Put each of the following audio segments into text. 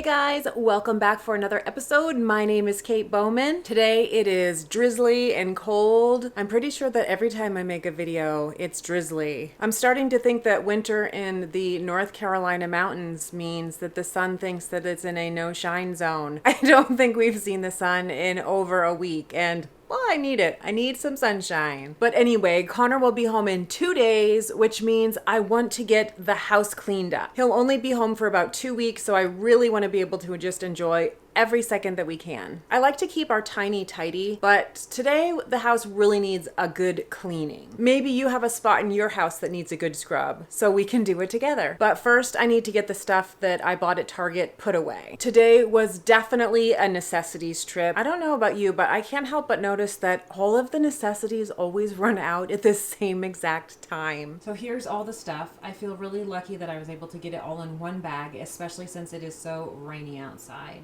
guys, welcome back for another episode. My name is Kate Bowman. Today it is drizzly and cold. I'm pretty sure that every time I make a video, it's drizzly. I'm starting to think that winter in the North Carolina mountains means that the sun thinks that it's in a no shine zone. I don't think we've seen the sun in over a week, and well, I need it. I need some sunshine. But anyway, Connor will be home in 2 days, which means I want to get the house cleaned up. He'll only be home for about 2 weeks, so I really want to be able to just enjoy every second that we can. I like to keep our tiny tidy, but today the house really needs a good cleaning. Maybe you have a spot in your house that needs a good scrub, so we can do it together. But first, I need to get the stuff that I bought at Target put away. Today was definitely a necessities trip. I don't know about you, but I can't help but notice that all of the necessities always run out at the same exact time. So here's all the stuff. I feel really lucky that I was able to get it all in one bag, especially since it is so rainy outside.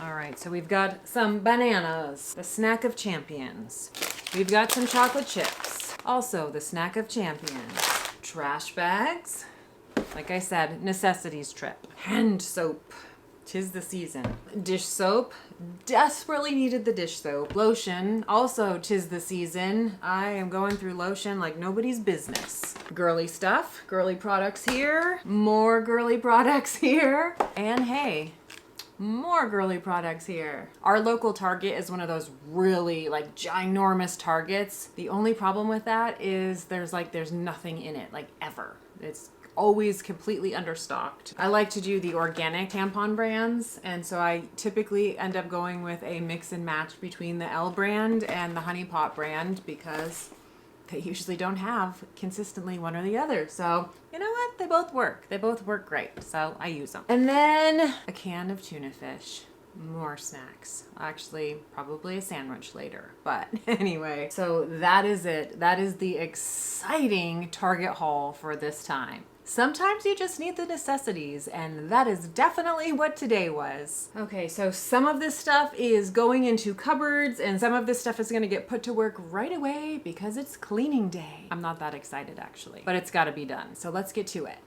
All right, so we've got some bananas, the snack of champions. We've got some chocolate chips, also the snack of champions. Trash bags, like I said, necessities trip. Hand soap, 'tis the season. Dish soap, desperately needed the dish soap. Lotion, also 'tis the season. I am going through lotion like nobody's business. Girly stuff, girly products here, more girly products here, and hey, more girly products here. Our local Target is one of those really like ginormous Targets. The only problem with that is there's nothing in it, like ever. It's always completely understocked. I like to do the organic tampon brands, and so I typically end up going with a mix and match between the L brand and the Honey Pot brand because they usually don't have consistently one or the other. So, you know what? They both work. They both work great. So I use them. And then a can of tuna fish. More snacks. Actually, probably a sandwich later. But anyway, so that is it. That is the exciting Target haul for this time. Sometimes you just need the necessities, and that is definitely what today was. Okay, so some of this stuff is going into cupboards, and some of this stuff is going to get put to work right away because it's cleaning day. I'm not that excited actually, but it's got to be done. So let's get to it.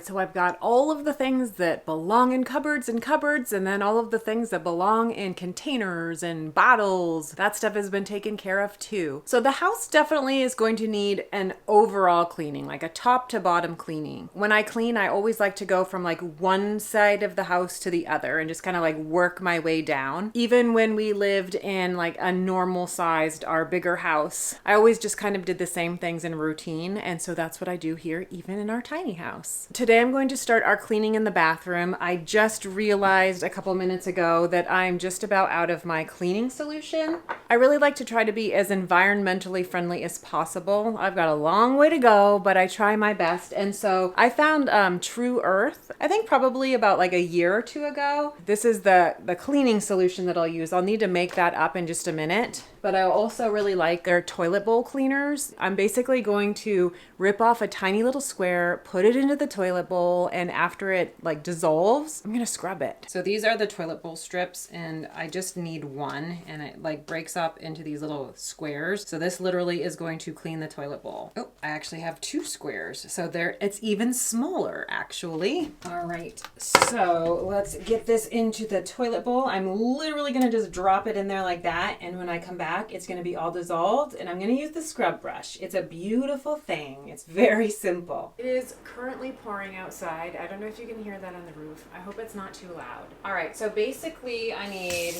So I've got all of the things that belong in cupboards and cupboards, and then all of the things that belong in containers and bottles. That stuff has been taken care of too. So the house definitely is going to need an overall cleaning, like a top to bottom cleaning. When I clean, I always like to go from like one side of the house to the other and just kind of like work my way down. Even when we lived in like a normal sized, our bigger house, I always just kind of did the same things in routine. And so that's what I do here, even in our tiny house. Today I'm going to start our cleaning in the bathroom. I just realized a couple minutes ago that I'm just about out of my cleaning solution. I really like to try to be as environmentally friendly as possible. I've got a long way to go, but I try my best. And so I found True Earth, I think probably about like a year or two ago. This is the cleaning solution that I'll use. I'll need to make that up in just a minute. But I also really like their toilet bowl cleaners. I'm basically going to rip off a tiny little square, put it into the toilet bowl, and after it like dissolves, I'm gonna scrub it. So these are the toilet bowl strips, and I just need one, and it like breaks up into these little squares. So this literally is going to clean the toilet bowl. Oh, I actually have 2 squares. So it's even smaller actually. All right, so let's get this into the toilet bowl. I'm literally gonna just drop it in there like that, and when I come back, it's going to be all dissolved, and I'm going to use the scrub brush. It's a beautiful thing. It's very simple. It is currently pouring outside. I don't know if you can hear that on the roof. I hope it's not too loud. All right, so basically I need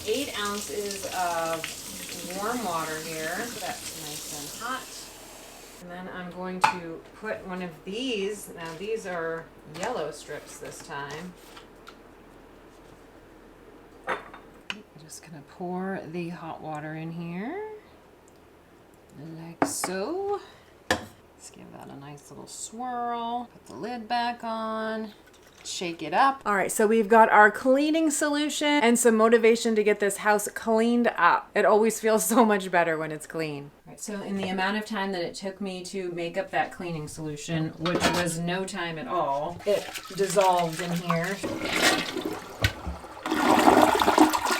8 ounces of warm water here. So that's nice and hot. And then I'm going to put one of these. Now these are yellow strips this time. Just gonna pour the hot water in here, like so. Let's give that a nice little swirl. Put the lid back on. Shake it up. All right, so we've got our cleaning solution and some motivation to get this house cleaned up. It always feels so much better when it's clean. All right, so in the amount of time that it took me to make up that cleaning solution, which was no time at all, it dissolved in here.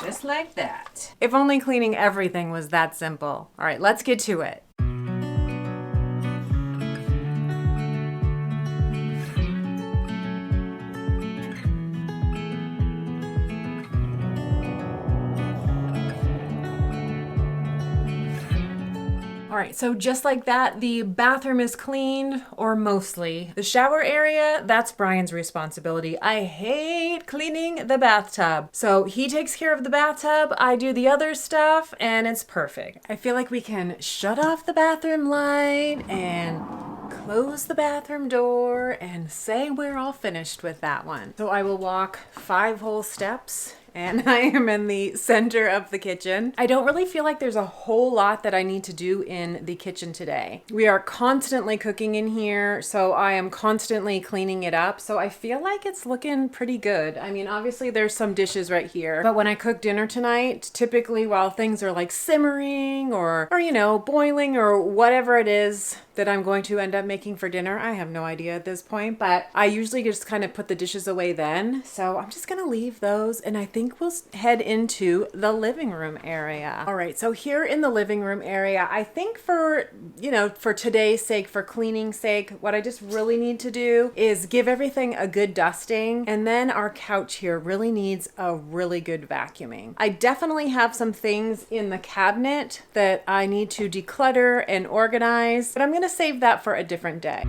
Just like that. If only cleaning everything was that simple. All right, let's get to it. All right, so just like that, the bathroom is cleaned, or mostly. The shower area, that's Brian's responsibility. I hate cleaning the bathtub. So he takes care of the bathtub, I do the other stuff, and it's perfect. I feel like we can shut off the bathroom light and close the bathroom door and say we're all finished with that one. So I will walk 5 whole steps. And I am in the center of the kitchen. I don't really feel like there's a whole lot that I need to do in the kitchen today. We are constantly cooking in here, so I am constantly cleaning it up. So I feel like it's looking pretty good. I mean, obviously there's some dishes right here, but when I cook dinner tonight, typically while things are like simmering or you know, boiling or whatever it is that I'm going to end up making for dinner, I have no idea at this point, but I usually just kind of put the dishes away then. So I'm just gonna leave those, and I think we'll head into the living room area. All right, so here in the living room area, I think for, you know, for today's sake, for cleaning sake, what I just really need to do is give everything a good dusting, and then our couch here really needs a really good vacuuming. I definitely have some things in the cabinet that I need to declutter and organize, but I'm gonna save that for a different day.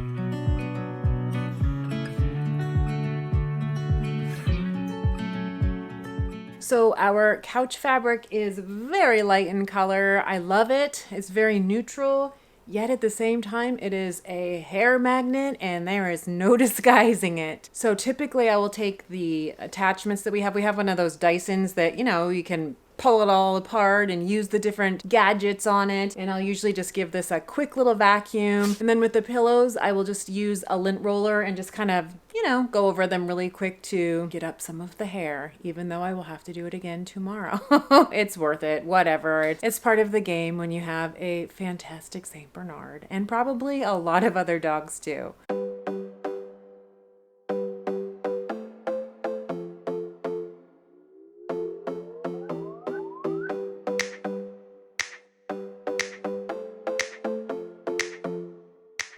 So our couch fabric is very light in color. I love it. It's very neutral, yet at the same time, it is a hair magnet and there is no disguising it. So typically I will take the attachments that we have. We have one of those Dysons that, you know, you can pull it all apart and use the different gadgets on it. And I'll usually just give this a quick little vacuum. And then with the pillows, I will just use a lint roller and just kind of, you know, go over them really quick to get up some of the hair, even though I will have to do it again tomorrow. It's worth it, whatever. It's part of the game when you have a fantastic Saint Bernard, and probably a lot of other dogs too.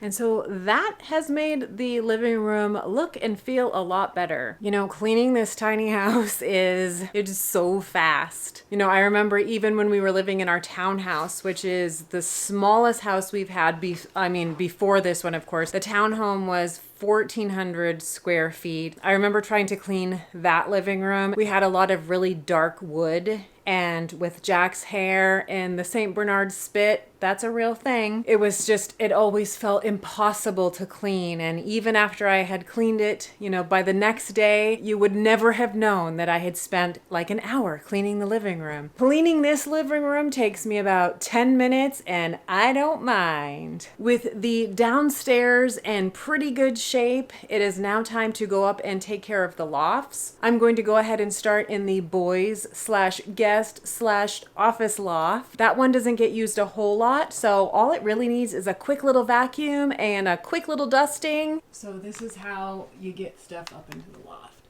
And so that has made the living room look and feel a lot better. You know, cleaning this tiny house it's so fast. You know, I remember even when we were living in our townhouse, which is the smallest house we've had, before this one, of course, the townhome was 1,400 square feet. I remember trying to clean that living room. We had a lot of really dark wood, and with Jack's hair and the St. Bernard spit, that's a real thing. It was just, it always felt impossible to clean. And even after I had cleaned it, you know, by the next day, you would never have known that I had spent like an hour cleaning the living room. Cleaning this living room takes me about 10 minutes and I don't mind. With the downstairs in pretty good shape, it is now time to go up and take care of the lofts. I'm going to go ahead and start in the boys/guest/office loft. That one doesn't get used a whole lot, so all it really needs is a quick little vacuum and a quick little dusting. So this is how you get stuff up into the loft.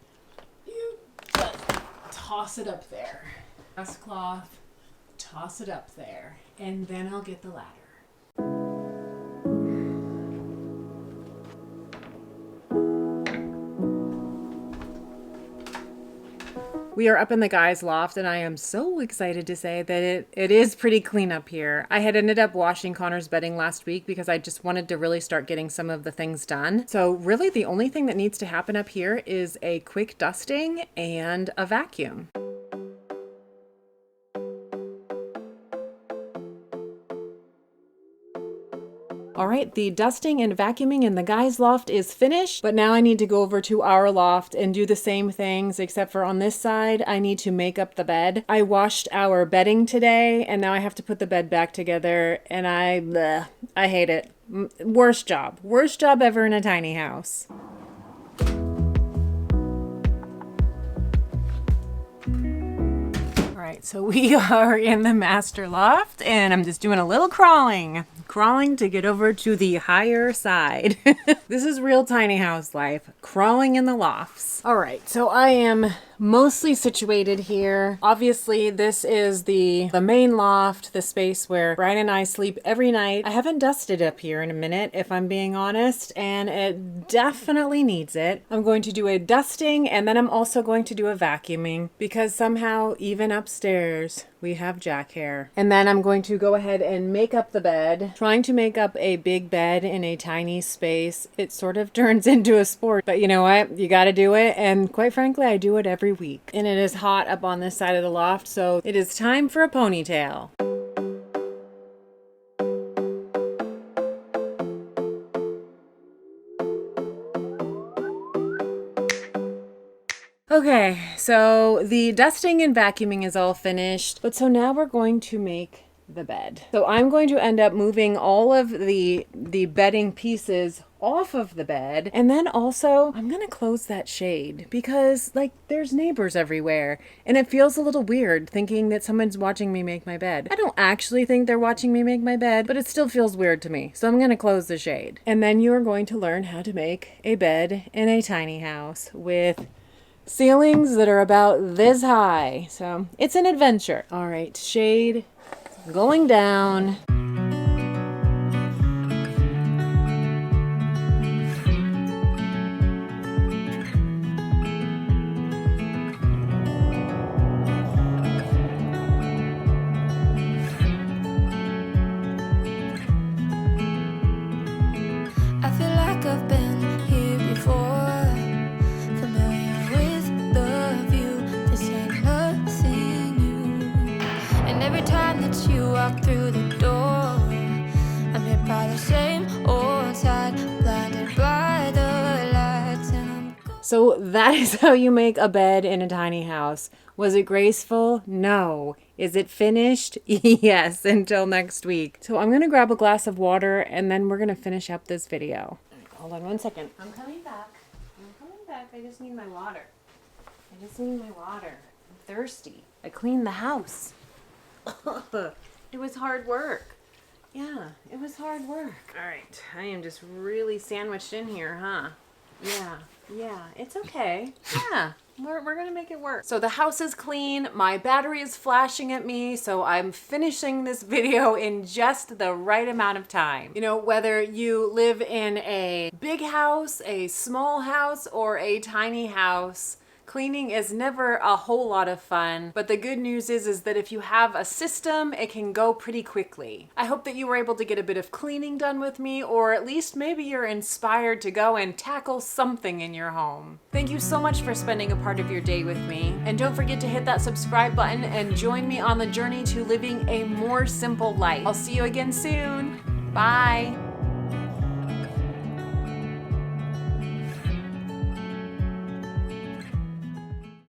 You just toss it up there. Dust cloth, toss it up there, and then I'll get the ladder. We are up in the guys' loft, and I am so excited to say that it is pretty clean up here. I had ended up washing Connor's bedding last week because I just wanted to really start getting some of the things done. So really the only thing that needs to happen up here is a quick dusting and a vacuum. All right, the dusting and vacuuming in the guys' loft is finished, but now I need to go over to our loft and do the same things, except for on this side, I need to make up the bed. I washed our bedding today, and now I have to put the bed back together, and I hate it. Worst job ever in a tiny house. right, so we are in the master loft and I'm just doing a little crawling to get over to the higher side. This is real tiny house life, crawling in the lofts. All right, so I am mostly situated here. Obviously, this is the main loft, the space where Brian and I sleep every night. I haven't dusted up here in a minute, if I'm being honest, and it definitely needs it. I'm going to do a dusting and then I'm also going to do a vacuuming because somehow even upstairs we have jack hair. And then I'm going to go ahead and make up the bed. Trying to make up a big bed in a tiny space, it sort of turns into a sport. But you know what? You gotta do it. And quite frankly, I do it every week. And it is hot up on this side of the loft, so it is time for a ponytail. Okay, so the dusting and vacuuming is all finished, but so now we're going to make the bed. So I'm going to end up moving all of the bedding pieces off of the bed, and then also I'm gonna close that shade because like there's neighbors everywhere and it feels a little weird thinking that someone's watching me make my bed. I don't actually think they're watching me make my bed, but it still feels weird to me, so I'm gonna close the shade. And then you are going to learn how to make a bed in a tiny house with ceilings that are about this high. So it's an adventure. All right, shade going down. I feel like I've been here before, familiar with the view. This ain't nothing new. And every time that you walk through the door, I'm hit by the same old side, blinded by the lights, and So that is how you make a bed in a tiny house. Was it graceful? No. Is it finished? Yes, until next week. So I'm gonna grab a glass of water and then we're gonna finish up this video. Hold on one second. I'm coming back. I just need my water. I'm thirsty. I cleaned the house. It was hard work. Yeah, it was hard work. All right, I am just really sandwiched in here, huh? Yeah, it's okay. Yeah, we're gonna make it work. So the house is clean, my battery is flashing at me, so I'm finishing this video in just the right amount of time. You know, whether you live in a big house, a small house, or a tiny house, cleaning is never a whole lot of fun, but the good news is that if you have a system, it can go pretty quickly. I hope that you were able to get a bit of cleaning done with me, or at least maybe you're inspired to go and tackle something in your home. Thank you so much for spending a part of your day with me, and don't forget to hit that subscribe button and join me on the journey to living a more simple life. I'll see you again soon. Bye.